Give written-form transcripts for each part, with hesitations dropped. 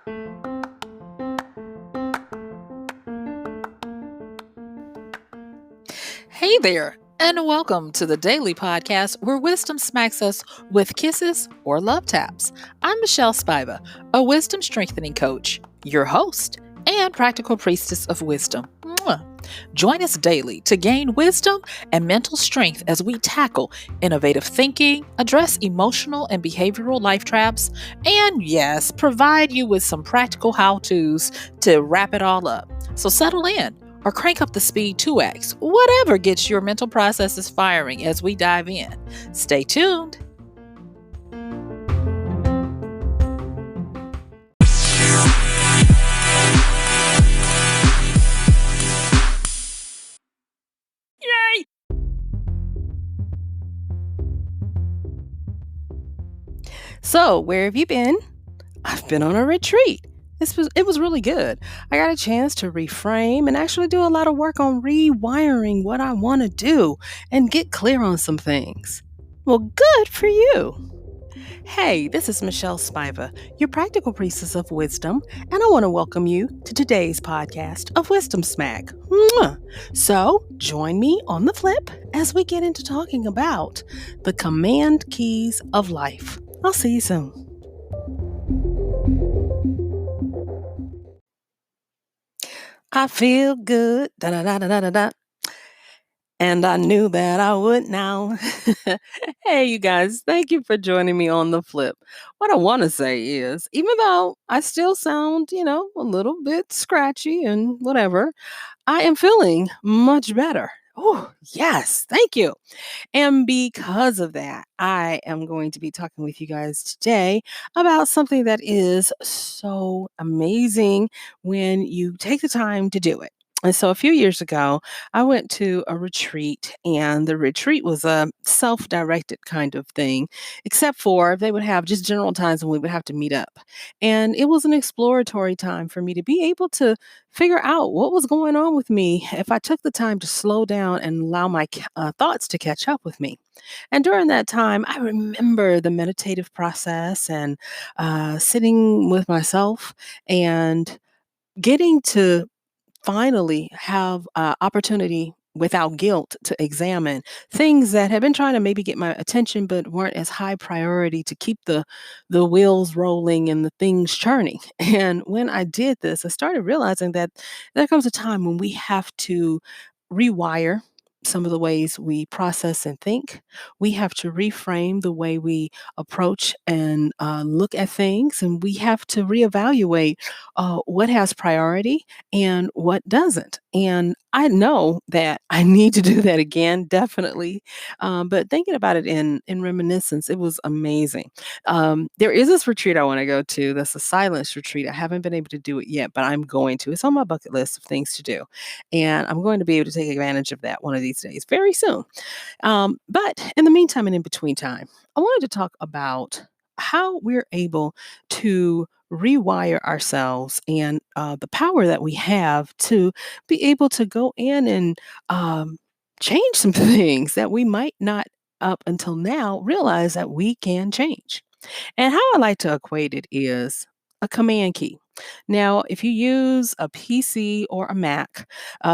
Hey there, and welcome to the daily podcast where wisdom smacks us with kisses or love taps. I'm MichelleSpiva, a wisdom strengthening coach, your host, and practical priestess of wisdom. Mwah. Join us daily to gain wisdom and mental strength as we tackle innovative thinking, address emotional and behavioral life traps, and yes, provide you with some practical how to's to wrap it all up. So settle in or crank up the speed 2x, whatever gets your mental processes firing as we dive in. Stay tuned. Yay! So, where have you been? I've been on a retreat. It was really good. I got a chance to reframe and actually do a lot of work on rewiring what I want to do and get clear on some things. Well, good for you. Hey, this is Michelle Spiva, your practical priestess of wisdom, and I want to welcome you to today's podcast of Wisdom Smack. Mwah. So, join me on the flip as we get into talking about the command keys of life. I'll see you soon. I feel good, da da da da da da da. And I knew that I would now. Hey, you guys, thank you for joining me on the flip. What I want to say is, even though I still sound, a little bit scratchy and whatever, I am feeling much better. Oh, yes, thank you. And because of that, I am going to be talking with you guys today about something that is so amazing when you take the time to do it. And so a few years ago, I went to a retreat, and the retreat was a self directed kind of thing, except for they would have just general times when we would have to meet up. And it was an exploratory time for me to be able to figure out what was going on with me if I took the time to slow down and allow my thoughts to catch up with me. And during that time, I remember the meditative process and sitting with myself and getting to finally have opportunity without guilt to examine things that had been trying to maybe get my attention but weren't as high priority to keep the wheels rolling and the things churning. And when I did this, I started realizing that there comes a time when we have to rewire some of the ways we process and think. We have to reframe the way we approach and look at things, and we have to reevaluate what has priority and what doesn't. And I know that I need to do that again, definitely. But thinking about it in reminiscence, it was amazing. There is this retreat I want to go to. That's a silence retreat. I haven't been able to do it yet, but I'm going to. It's on my bucket list of things to do, and I'm going to be able to take advantage of that one of these days, very soon. But in the meantime and in between time, I wanted to talk about how we're able to rewire ourselves and the power that we have to be able to go in and change some things that we might not up until now realize that we can change. And how I like to equate it is a command key. Now, if you use a PC or a Mac,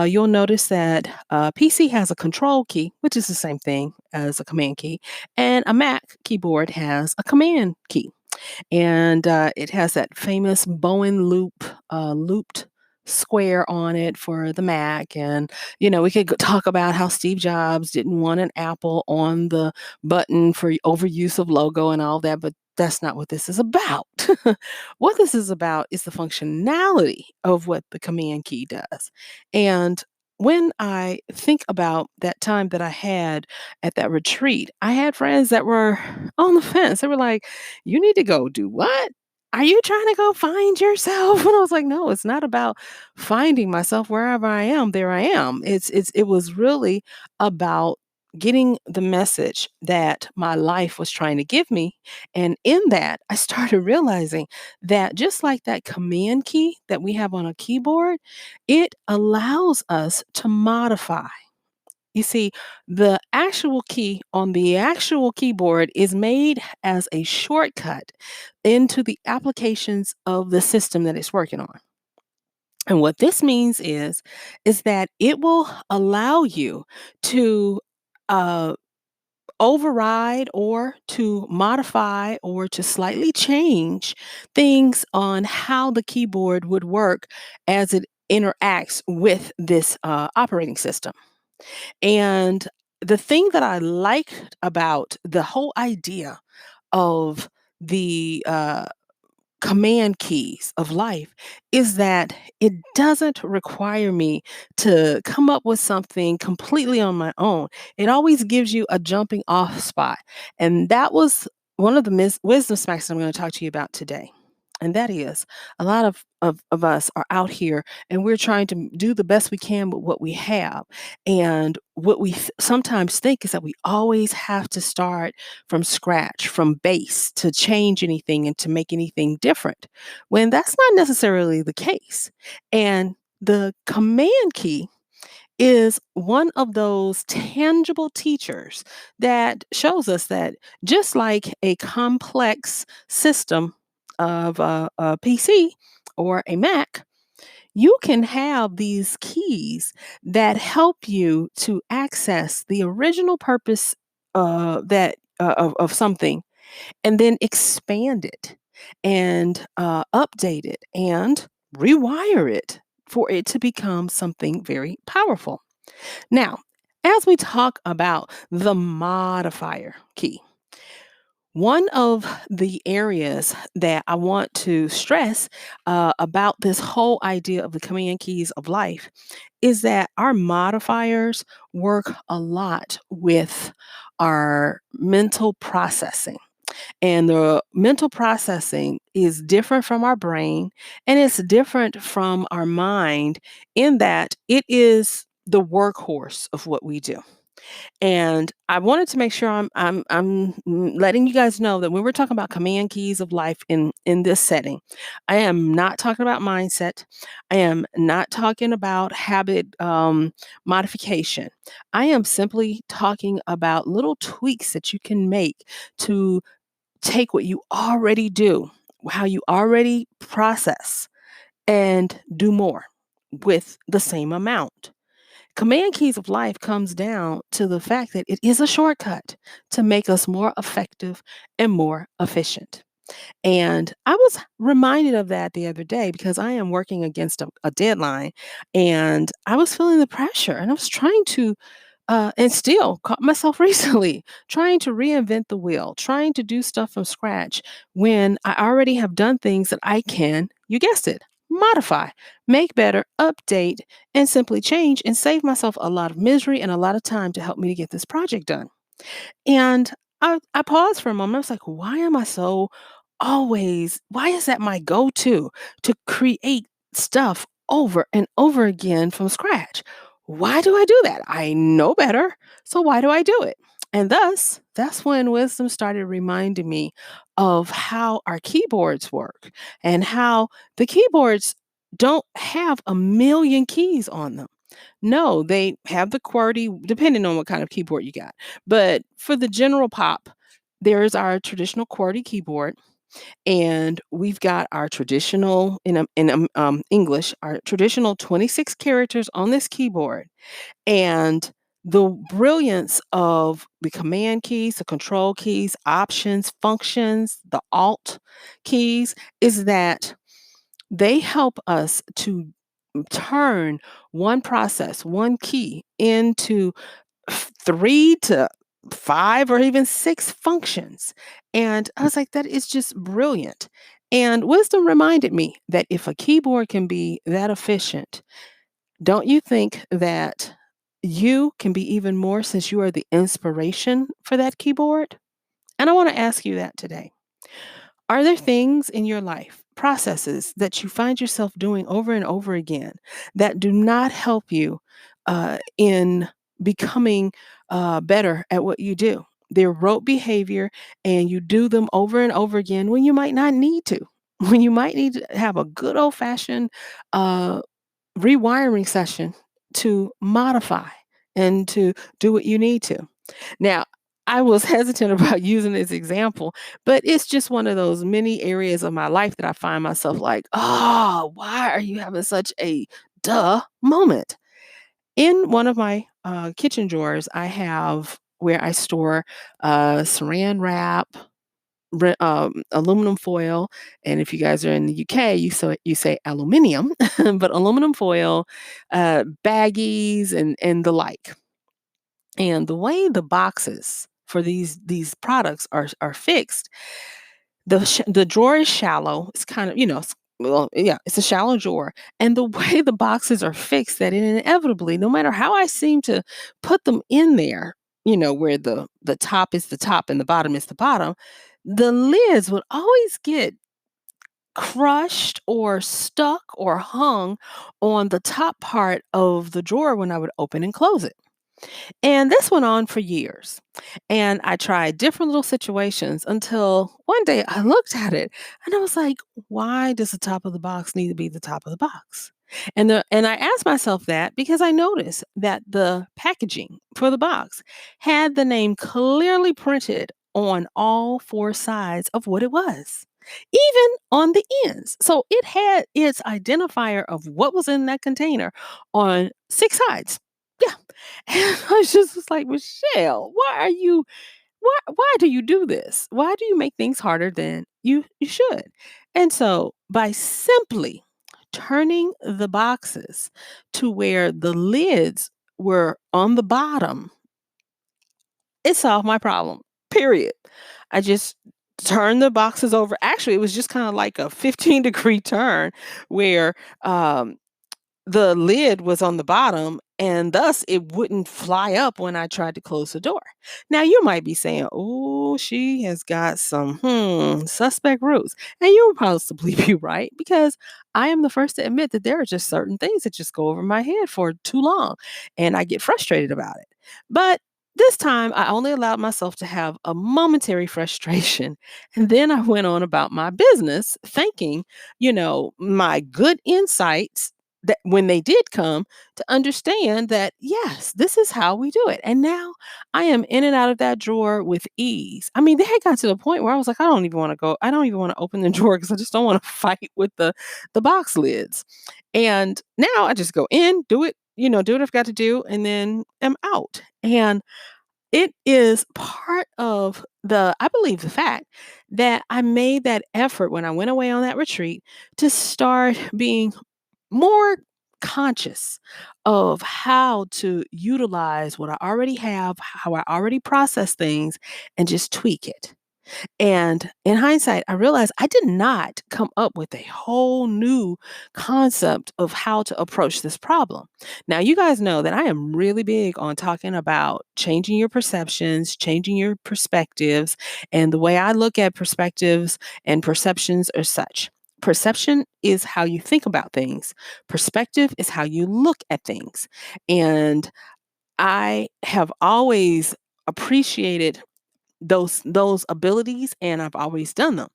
you'll notice that a PC has a control key, which is the same thing as a command key, and a Mac keyboard has a command key. And it has that famous Bowen looped square on it for the Mac. And, we could talk about how Steve Jobs didn't want an apple on the button for overuse of logo and all that, but that's not what this is about. What this is about is the functionality of what the command key does. And when I think about that time that I had at that retreat, I had friends that were on the fence. They were like, "You need to go do what? Are you trying to go find yourself?" And I was like, "No, it's not about finding myself. Wherever I am, there I am." It was really about getting the message that my life was trying to give me. And in that, I started realizing that just like that command key that we have on a keyboard, it allows us to modify You see, the actual key on the actual keyboard is made as a shortcut into the applications of the system that it's working on. And what this means is that it will allow you to uh, override or to modify or to slightly change things on how the keyboard would work as it interacts with this operating system. And the thing that I liked about the whole idea of the command keys of life is that it doesn't require me to come up with something completely on my own. It always gives you a jumping off spot. And that was one of the wisdom smacks I'm going to talk to you about today. And that is a lot of us are out here and we're trying to do the best we can with what we have. And what we sometimes think is that we always have to start from scratch, from base to change anything and to make anything different, when that's not necessarily the case. And the command key is one of those tangible teachers that shows us that just like a complex system of a PC or a Mac, you can have these keys that help you to access the original purpose of something and then expand it and update it and rewire it for it to become something very powerful. Now, as we talk about the modifier key, one of the areas that I want to stress about this whole idea of the command keys of life is that our modifiers work a lot with our mental processing. And the mental processing is different from our brain and it's different from our mind in that it is the workhorse of what we do. And I wanted to make sure I'm letting you guys know that when we're talking about command keys of life in this setting, I am not talking about mindset. I am not talking about habit modification. I am simply talking about little tweaks that you can make to take what you already do, how you already process, and do more with the same amount. Command keys of life comes down to the fact that it is a shortcut to make us more effective and more efficient. And I was reminded of that the other day because I am working against a deadline and I was feeling the pressure and I was trying to, and still caught myself recently trying to reinvent the wheel, trying to do stuff from scratch when I already have done things that I can, you guessed it, modify, make better, update, and simply change and save myself a lot of misery and a lot of time to help me to get this project done. And I paused for a moment. I was like, why am I so why is that my go to create stuff over and over again from scratch? Why do I do that? I know better. So why do I do it? And thus, that's when wisdom started reminding me of how our keyboards work and how the keyboards don't have a million keys on them. No, they have the QWERTY, depending on what kind of keyboard you got. But for the general pop, there's our traditional QWERTY keyboard, and we've got our traditional in English, our traditional 26 characters on this keyboard. And the brilliance of the command keys, the control keys, options, functions, the alt keys is that they help us to turn one process, one key into three to five or even six functions. And I was like, that is just brilliant. And wisdom reminded me that if a keyboard can be that efficient, don't you think that you can be even more since you are the inspiration for that keyboard? And I want to ask you that today. Are there things in your life, processes that you find yourself doing over and over again that do not help you in becoming better at what you do? They're rote behavior and you do them over and over again when you might not need to, when you might need to have a good old fashioned uh, rewiring session to modify and to do what you need to. Now, I was hesitant about using this example, but it's just one of those many areas of my life that I find myself like, oh, why are you having such a duh moment? In one of my kitchen drawers, I have where I store saran wrap, aluminum foil, and if you guys are in the UK, you say aluminium, but aluminum foil, baggies, and the like. And the way the boxes for these products are fixed, the drawer is shallow. It's kind of, well, yeah, it's a shallow drawer. And the way the boxes are fixed, that it inevitably, no matter how I seem to put them in there, where the top is the top and the bottom is the bottom, the lids would always get crushed or stuck or hung on the top part of the drawer when I would open and close it. And this went on for years. And I tried different little situations until one day I looked at it and I was like, why does the top of the box need to be the top of the box? And I asked myself that because I noticed that the packaging for the box had the name clearly printed on all four sides of what it was, even on the ends. So it had its identifier of what was in that container on six sides. Yeah. And I just was like, Michelle, why do you do this? Why do you make things harder than you should? And so by simply turning the boxes to where the lids were on the bottom, it solved my problem. Period. I just turned the boxes over. Actually, it was just kind of like a 15-degree turn where the lid was on the bottom and thus it wouldn't fly up when I tried to close the door. Now you might be saying, "Oh, she has got some suspect roots." And you would possibly be right because I am the first to admit that there are just certain things that just go over my head for too long and I get frustrated about it. But this time I only allowed myself to have a momentary frustration and then I went on about my business thinking, my good insights that when they did come to understand that yes, this is how we do it. And now I am in and out of that drawer with ease. I mean, they had got to the point where I was like, I don't even want to go. I don't even want to open the drawer because I just don't want to fight with the box lids. And now I just go in, do it, do what I've got to do, and then am out. And it is part of I believe the fact that I made that effort when I went away on that retreat to start being more conscious of how to utilize what I already have, how I already process things, and just tweak it. And in hindsight, I realized I did not come up with a whole new concept of how to approach this problem. Now, you guys know that I am really big on talking about changing your perceptions, changing your perspectives. And the way I look at perspectives and perceptions are such. Perception is how you think about things. Perspective is how you look at things. And I have always appreciated those abilities and I've always done them.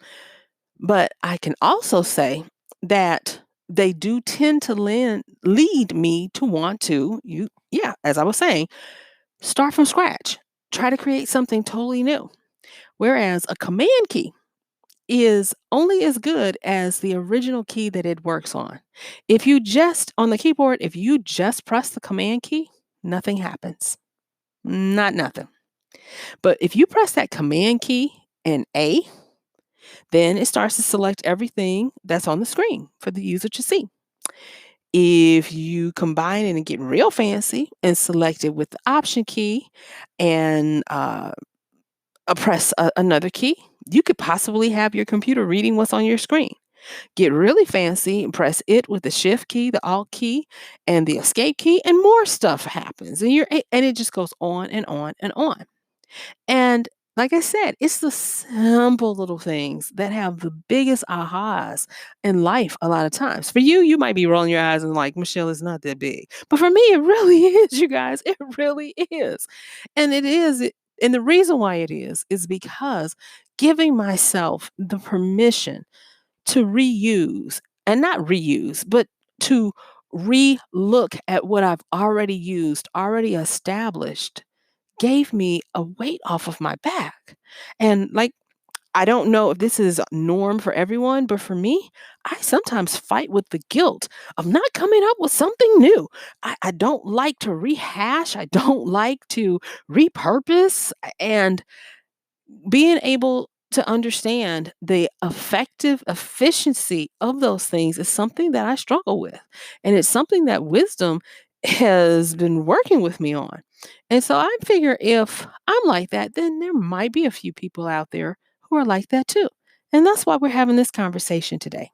But I can also say that they do tend to lead me to want to as I was saying, start from scratch. Try to create something totally new. Whereas a command key is only as good as the original key that it works on. If you just on the keyboard, if you just press the command key, nothing happens. Not nothing. But if you press that command key and A, then it starts to select everything that's on the screen for the user to see. If you combine it and get real fancy and select it with the option key and press another key, you could possibly have your computer reading what's on your screen. Get really fancy and press it with the shift key, the alt key, and the escape key, and more stuff happens. And it just goes on and on and on. And like I said, it's the simple little things that have the biggest ahas in life a lot of times. For you, you might be rolling your eyes and like, Michelle, is not that big. But for me, it really is, you guys. It really is. And it is. And the reason why it is because giving myself the permission to reuse and not reuse, but to re-look at what I've already used, already established, gave me a weight off of my back. And like, I don't know if this is a norm for everyone, but for me, I sometimes fight with the guilt of not coming up with something new. I don't like to rehash, I don't like to repurpose. And being able to understand the effective efficiency of those things is something that I struggle with. And it's something that wisdom has been working with me on. And so I figure if I'm like that, then there might be a few people out there who are like that too. And that's why we're having this conversation today.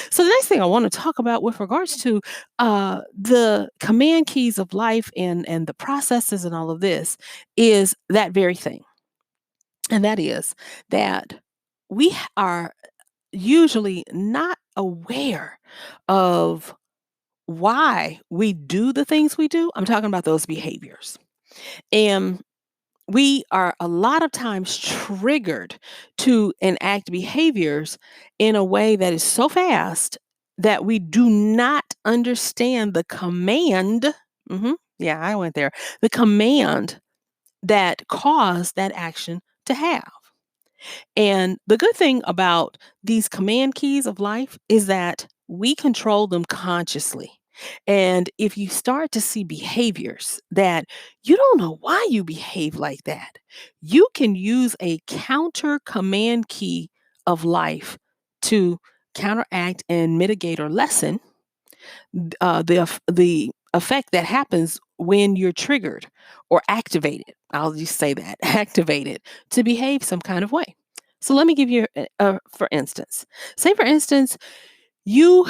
So the next thing I want to talk about with regards to the command keys of life and the processes and all of this is that very thing. And that is that we are usually not aware of why we do the things we do. I'm talking about those behaviors. And we are a lot of times triggered to enact behaviors in a way that is so fast that we do not understand the command. Yeah, I went there. The command that caused that action to have. And the good thing about these command keys of life is that we control them consciously. And if you start to see behaviors that you don't know why you behave like that, you can use a counter command key of life to counteract and mitigate or lessen the effect that happens when you're triggered or activated. I'll just say that activated to behave some kind of way. So let me give you for instance. Say for instance, you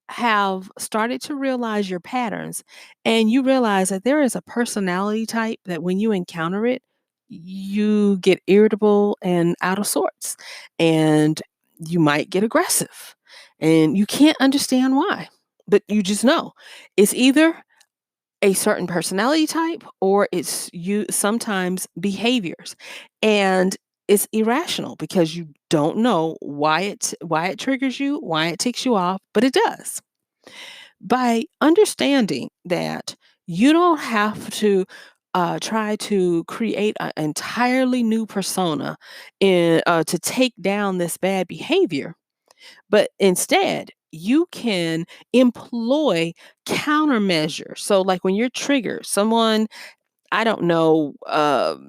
have started to realize your patterns and you realize that there is a personality type that when you encounter it, you get irritable and out of sorts and you might get aggressive and you can't understand why, but you just know it's either a certain personality type or it's you sometimes behaviors, and it's irrational because you don't know why it triggers you, why it ticks you off, but it does. By understanding that you don't have to try to create an entirely new persona to take down this bad behavior, but instead, you can employ countermeasures. So, like when you're triggered, someone, I don't know,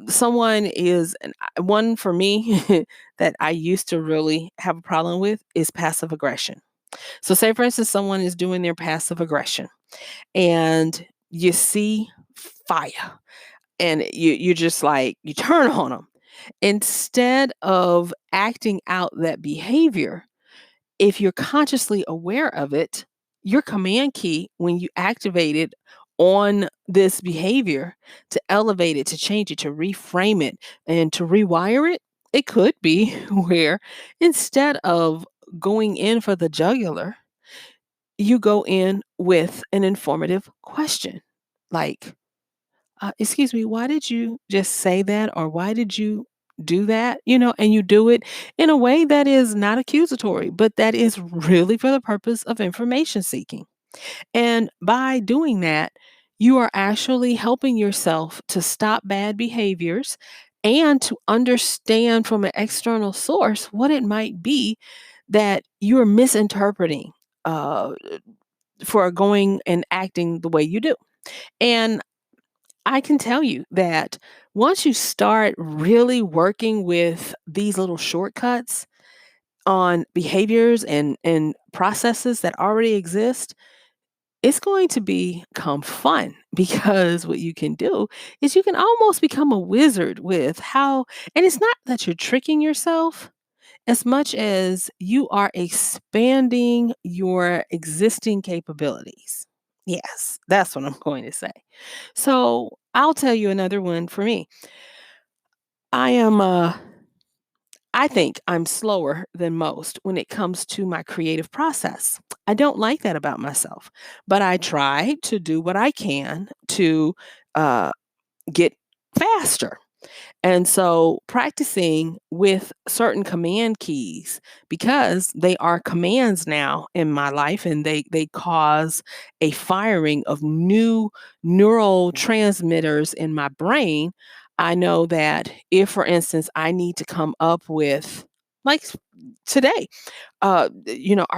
someone is, one for me that I used to really have a problem with is passive aggression. So, say for instance, someone is doing their passive aggression and you see fire and you just like, you turn on them. Instead of acting out that behavior, if you're consciously aware of it, your command key, when you activate it on this behavior to elevate it, to change it, to reframe it, and to rewire it, it could be where instead of going in for the jugular, you go in with an informative question like, excuse me, why did you just say that? Or why did you do that? And you do it in a way that is not accusatory, but that is really for the purpose of information seeking. And by doing that, you are actually helping yourself to stop bad behaviors and to understand from an external source what it might be that you're misinterpreting uh, for going and acting the way you do. And I can tell you that once you start really working with these little shortcuts on behaviors and processes that already exist, it's going to become fun because what you can do is you can almost become a wizard with how, and it's not that you're tricking yourself as much as you are expanding your existing capabilities. Yes, that's what I'm going to say. So I'll tell you another one for me. I am, I think I'm slower than most when it comes to my creative process. I don't like that about myself, but I try to do what I can to uh, get faster. And so practicing with certain command keys, because they are commands now in my life and they cause a firing of new neural transmitters in my brain. I know that if, for instance, I need to come up with, like today, our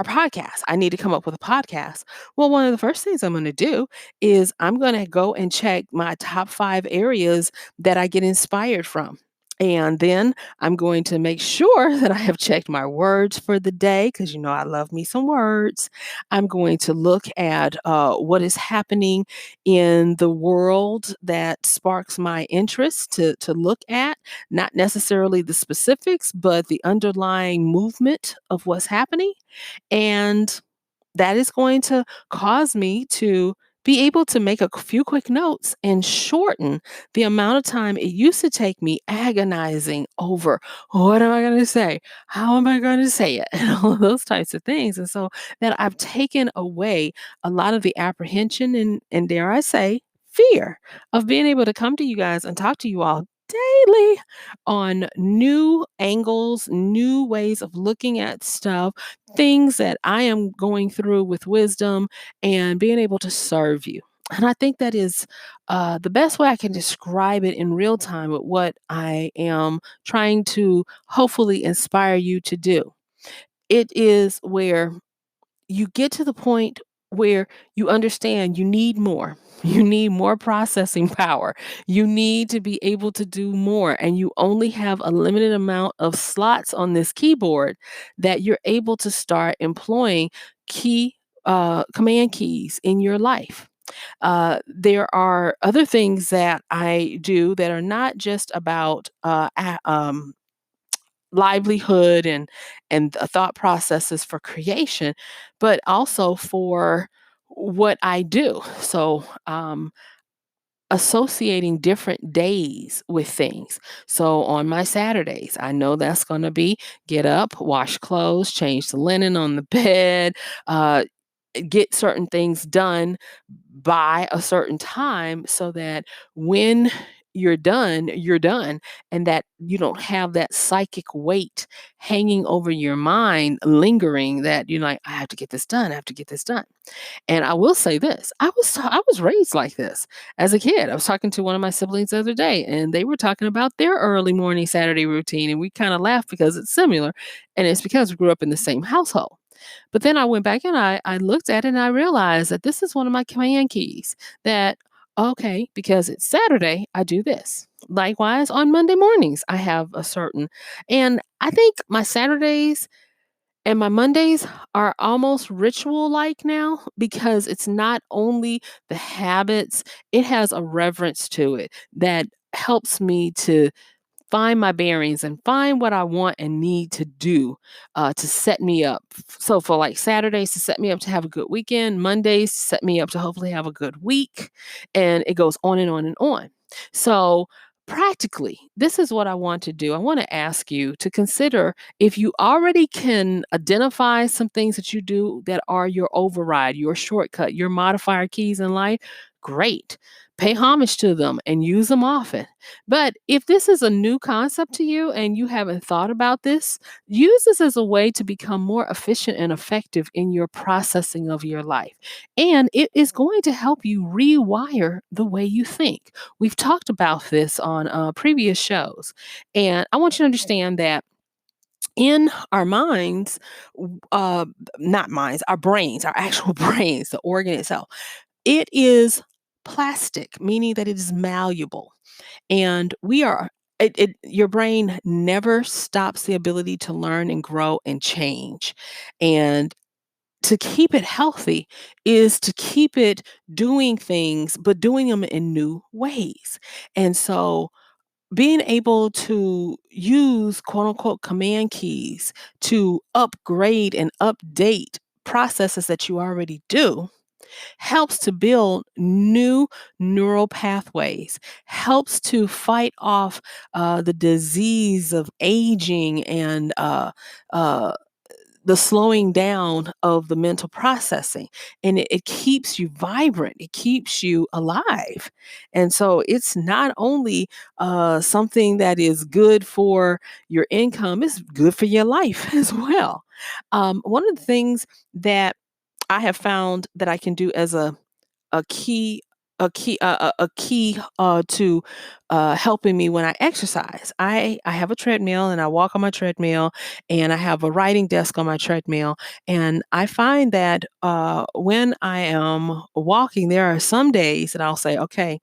podcast. I need to come up with a podcast. Well, one of the first things I'm going to do is I'm going to go and check my top 5 areas that I get inspired from. And then I'm going to make sure that I have checked my words for the day because I love me some words. I'm going to look at what is happening in the world that sparks my interest to look at, not necessarily the specifics, but the underlying movement of what's happening. And that is going to cause me to be able to make a few quick notes and shorten the amount of time it used to take me agonizing over what am I going to say? How am I going to say it? And all of those types of things. And so that I've taken away a lot of the apprehension and dare I say, fear of being able to come to you guys and talk to you all daily on new angles, new ways of looking at stuff, things that I am going through with wisdom and being able to serve you. And I think that is the best way I can describe it in real time with what I am trying to hopefully inspire you to do. It is where you get to the point where you understand you need more. You need more processing power. You need to be able to do more. And you only have a limited amount of slots on this keyboard that you're able to start employing key command keys in your life. There are other things that I do that are not just about livelihood and thought processes for creation, but also for what I do. So, associating different days with things. So on my Saturdays, I know that's going to be get up, wash clothes, change the linen on the bed, uh, get certain things done by a certain time so that when you're done, and that you don't have that psychic weight hanging over your mind, lingering that you're like, I have to get this done, I have to get this done. And I will say this, I was raised like this as a kid. I was talking to one of my siblings the other day, and they were talking about their early morning Saturday routine, and we kind of laughed because it's similar, and it's because we grew up in the same household. But then I went back and I looked at it and I realized that this is one of my command keys that, okay, because it's Saturday, I do this. Likewise, on Monday mornings, I have a certain, and I think my Saturdays and my Mondays are almost ritual like now because it's not only the habits, it has a reverence to it that helps me to find my bearings and find what I want and need to do to set me up. So for like Saturdays to set me up to have a good weekend, Mondays to set me up to hopefully have a good week, and it goes on and on and on. So practically, this is what I want to do. I want to ask you to consider if you already can identify some things that you do that are your override, your shortcut, your modifier keys in life. Great. Pay homage to them and use them often. But if this is a new concept to you and you haven't thought about this, use this as a way to become more efficient and effective in your processing of your life. And it is going to help you rewire the way you think. We've talked about this on previous shows. And I want you to understand that in our minds, not minds, our brains, our actual brains, the organ itself, it is plastic, meaning that it is malleable. And we are your brain never stops the ability to learn and grow and change. And to keep it healthy is to keep it doing things, but doing them in new ways. And so being able to use quote unquote command keys to upgrade and update processes that you already do helps to build new neural pathways, helps to fight off the disease of aging and uh, the slowing down of the mental processing, and it keeps you vibrant, it keeps you alive. And so it's not only something that is good for your income, it's good for your life as well. One of the things that I have found that I can do as a key a key to helping me when I exercise. I have a treadmill and I walk on my treadmill, and I have a writing desk on my treadmill. And I find that when I am walking, there are some days that I'll say, okay,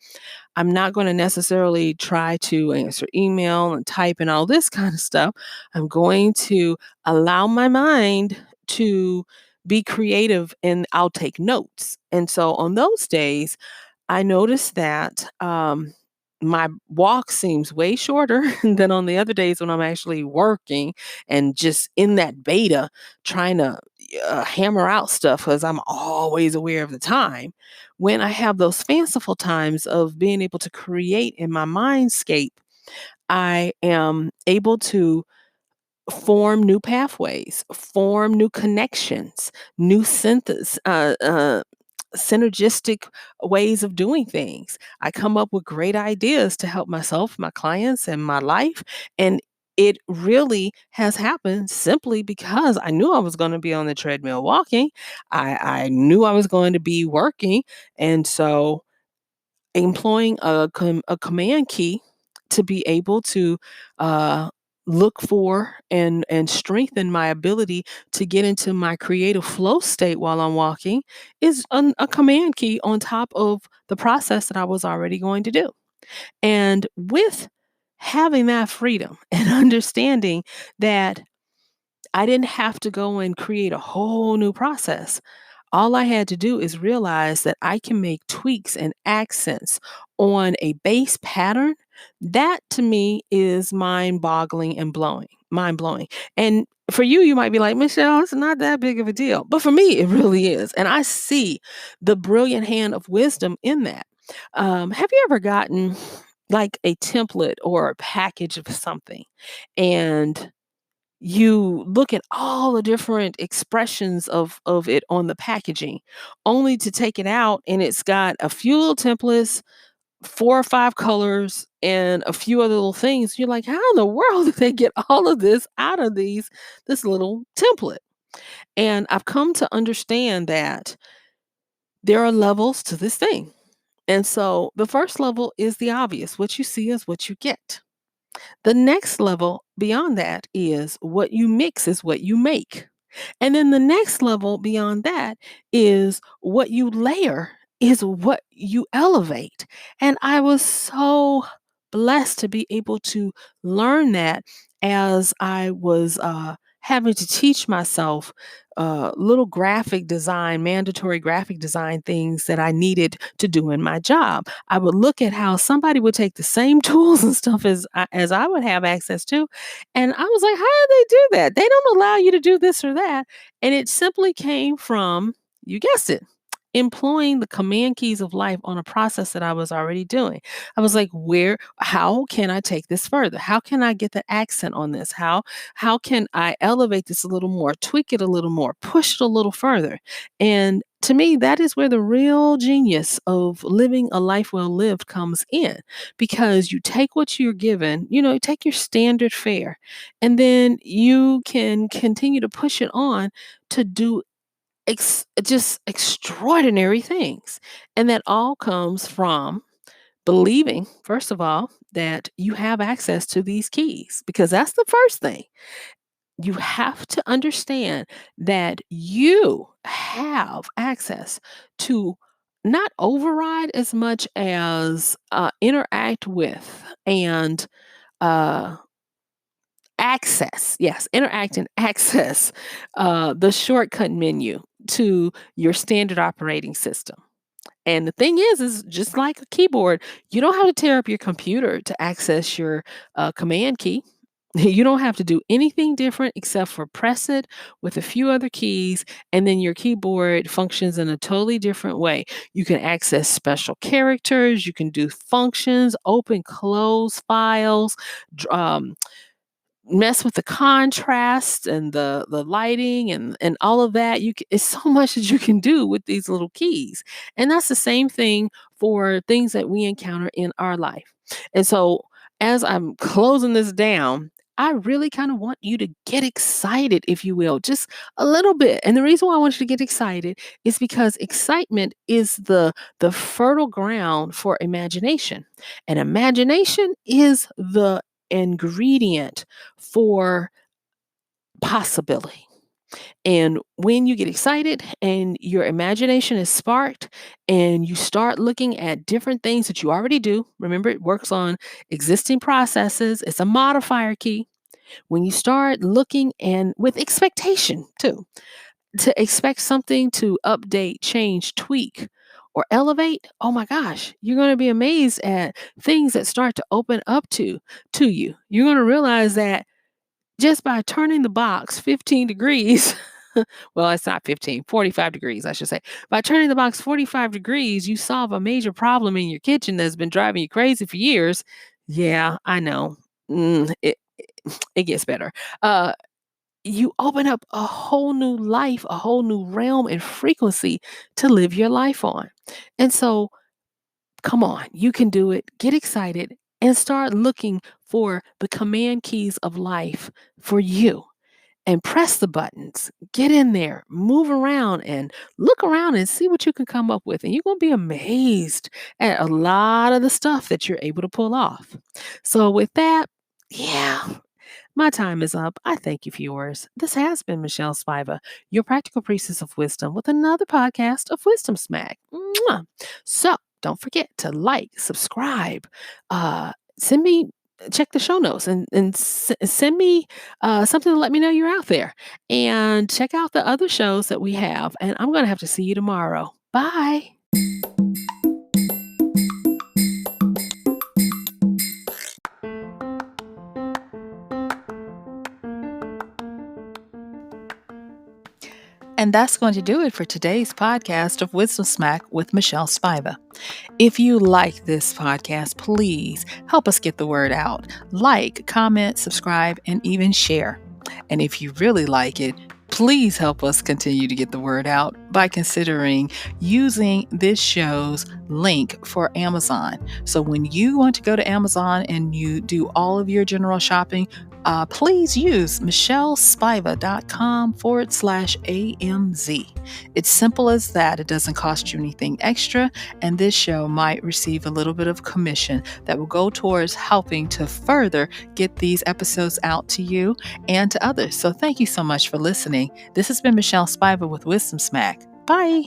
I'm not going to necessarily try to answer email and type and all this kind of stuff. I'm going to allow my mind to be creative, and I'll take notes. And so on those days, I notice that my walk seems way shorter than on the other days when I'm actually working and just in that beta trying to hammer out stuff because I'm always aware of the time. When I have those fanciful times of being able to create in my mindscape, I am able to form new pathways, form new connections, new synergistic ways of doing things. I come up with great ideas to help myself, my clients, and my life. And it really has happened simply because I knew I was going to be on the treadmill walking. I knew I was going to be working. And so employing a command key to be able to uh, look for and strengthen my ability to get into my creative flow state while I'm walking is a command key on top of the process that I was already going to do. And with having that freedom and understanding that I didn't have to go and create a whole new process. All I had to do is realize that I can make tweaks and accents on a base pattern. That to me is mind blowing. And for you, you might be like, Michelle, it's not that big of a deal. But for me, it really is. And I see the brilliant hand of wisdom in that. Have you ever gotten like a template or a package of something, and you look at all the different expressions of it on the packaging, only to take it out and it's got a few little templates, 4 or 5 colors, and a few other little things? You're like, how in the world did they get all of this out of this little template? And I've come to understand that there are levels to this thing. And so the first level is the obvious. What you see is what you get. The next level beyond that is what you mix is what you make. And then the next level beyond that is what you layer is what you elevate. And I was so blessed to be able to learn that as I was having to teach myself little graphic design, mandatory graphic design things that I needed to do in my job. I would look at how somebody would take the same tools and stuff as I would have access to, and I was like, how do they do that? They don't allow you to do this or that. And it simply came from, you guessed it, employing the command keys of life on a process that I was already doing. I was like, how can I take this further? How can I get the accent on this? How can I elevate this a little more, tweak it a little more, push it a little further? And to me, that is where the real genius of living a life well lived comes in, because you take what you're given, you take your standard fare, and then you can continue to push it on to do just extraordinary things. And that all comes from believing, first of all, that you have access to these keys, because that's the first thing. You have to understand that you have access to not override as much as interact with and uh, access. Yes, interact and access the shortcut menu to your standard operating system. And the thing is just like a keyboard, you don't have to tear up your computer to access your command key. You don't have to do anything different except for press it with a few other keys, and then your keyboard functions in a totally different way. You can access special characters, you can do functions, open, close files, dr- um, mess with the contrast and the lighting and all of that. It's so much that you can do with these little keys. And that's the same thing for things that we encounter in our life. And so as I'm closing this down, I really kind of want you to get excited, if you will, just a little bit. And the reason why I want you to get excited is because excitement is the fertile ground for imagination. And imagination is the ingredient for possibility. And when you get excited and your imagination is sparked and you start looking at different things that you already do, remember it works on existing processes, it's a modifier key. When you start looking and with expectation too, to expect something to update, change, tweak, or elevate, oh my gosh, you're going to be amazed at things that start to open up to you. You're going to realize that just by turning the box 15 degrees, well, it's not 15, 45 degrees, I should say. By turning the box 45 degrees, you solve a major problem in your kitchen that's been driving you crazy for years. Yeah, I know. It gets better. You open up a whole new life, a whole new realm and frequency to live your life on. And so, come on, you can do it. Get excited and start looking for the command keys of life for you and press the buttons. Get in there, move around and look around and see what you can come up with. And you're going to be amazed at a lot of the stuff that you're able to pull off. So, with that, yeah, my time is up. I thank you for yours. This has been MichelleSpiva, your practical priestess of wisdom, with another podcast of Wisdom Smack. Mwah. So don't forget to like, subscribe, send me, check the show notes and send me something to let me know you're out there. And check out the other shows that we have. And I'm going to have to see you tomorrow. Bye. And that's going to do it for today's podcast of Wisdom Smack with MichelleSpiva. If you like this podcast, please help us get the word out. Like, comment, subscribe, and even share. And if you really like it, please help us continue to get the word out by considering using this show's link for Amazon. So when you want to go to Amazon and you do all of your general shopping, please use michellespivacom/AMZ. It's simple as that. It doesn't cost you anything extra, and this show might receive a little bit of commission that will go towards helping to further get these episodes out to you and to others. So thank you so much for listening. This has been MichelleSpiva with Wisdom Smack. Bye.